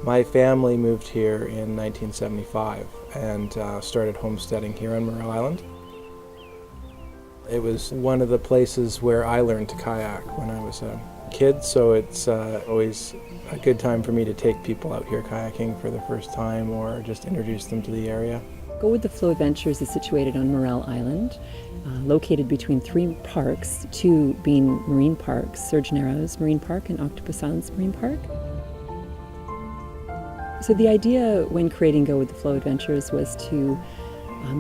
My family moved here in 1975 and started homesteading here on Morel Island. It was one of the places where I learned to kayak when I was a kid, so it's always a good time for me to take people out here kayaking for the first time or just introduce them to the area. Go With the Flow Adventures is situated on Morel Island, located between three parks, two being marine parks, Surge Narrows Marine Park and Octopus Islands Marine Park. So the idea when creating Go With the Flow Adventures was to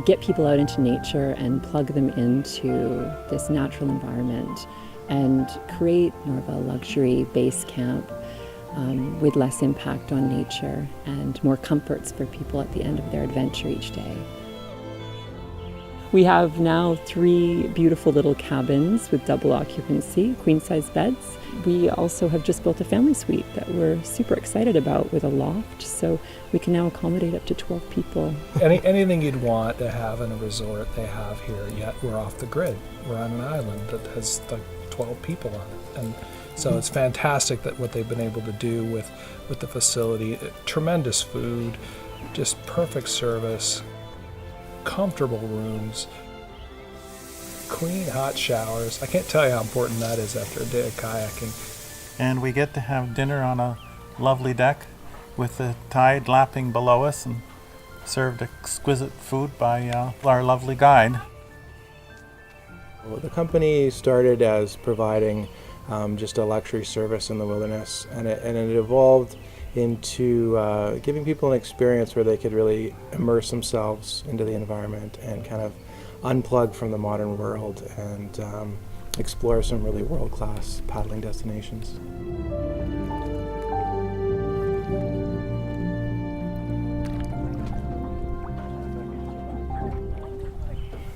get people out into nature and plug them into this natural environment and create more of a luxury base camp with less impact on nature and more comforts for people at the end of their adventure each day. We have now 3 beautiful little cabins with double occupancy, queen-size beds. We also have just built a family suite that we're super excited about with a loft, so we can now accommodate up to 12 people. Anything you'd want to have in a resort they have here, yet we're off the grid. We're on an island that has like 12 people on it. And so it's fantastic that what they've been able to do with the facility. Tremendous food, just perfect service, comfortable rooms, clean hot showers. I can't tell you how important that is after a day of kayaking. And we get to have dinner on a lovely deck with the tide lapping below us and served exquisite food by our lovely guide. Well, the company started as providing just a luxury service in the wilderness, and it evolved into giving people an experience where they could really immerse themselves into the environment and kind of unplug from the modern world and explore some really world-class paddling destinations.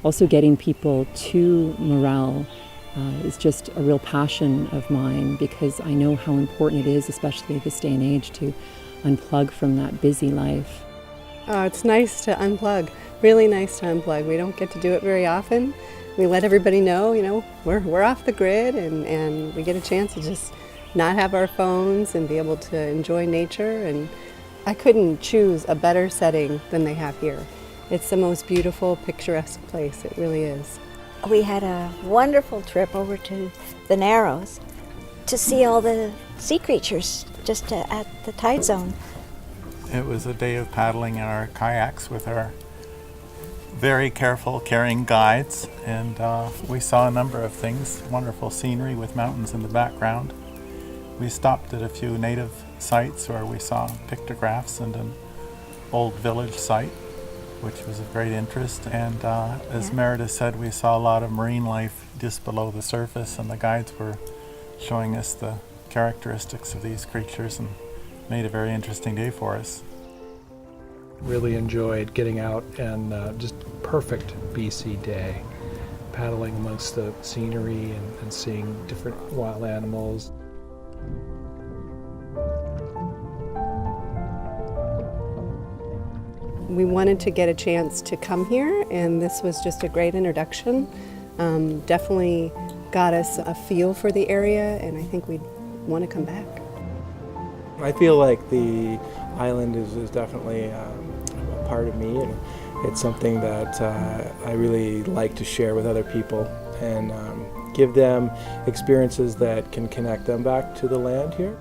Also getting people to Morel is just a real passion of mine because I know how important it is, especially this day and age, to unplug from that busy life. It's nice to unplug, really nice to unplug. We don't get to do it very often. We let everybody know, we're off the grid and we get a chance to just not have our phones and be able to enjoy nature. And I couldn't choose a better setting than they have here. It's the most beautiful, picturesque place, it really is. We had a wonderful trip over to the Narrows to see all the sea creatures just at the tide zone. It was a day of paddling in our kayaks with our very careful, caring guides, and we saw a number of things, wonderful scenery with mountains in the background. We stopped at a few native sites where we saw pictographs and an old village site, which was of great interest. And as Meredith said, we saw a lot of marine life just below the surface, and the guides were showing us the characteristics of these creatures and made a very interesting day for us. Really enjoyed getting out and just perfect BC day, paddling amongst the scenery and seeing different wild animals. We wanted to get a chance to come here, and this was just a great introduction. Definitely got us a feel for the area, and I think we'd want to come back. I feel like the island is definitely a part of me, and it's something that I really like to share with other people and give them experiences that can connect them back to the land here.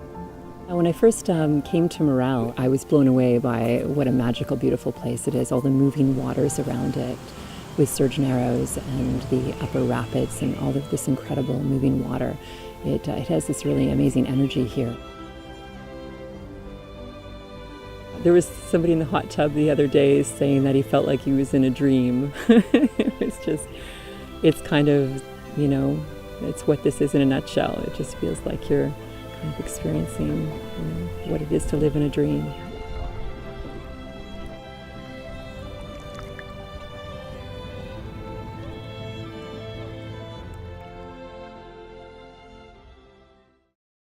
When I first came to Morel, I was blown away by what a magical, beautiful place it is, all the moving waters around it with Surge Narrows and the upper rapids and all of this incredible moving water. It has this really amazing energy here. There was somebody in the hot tub the other day saying that he felt like he was in a dream. It's kind of, it's what this is in a nutshell. It just feels like you're kind of experiencing what it is to live in a dream.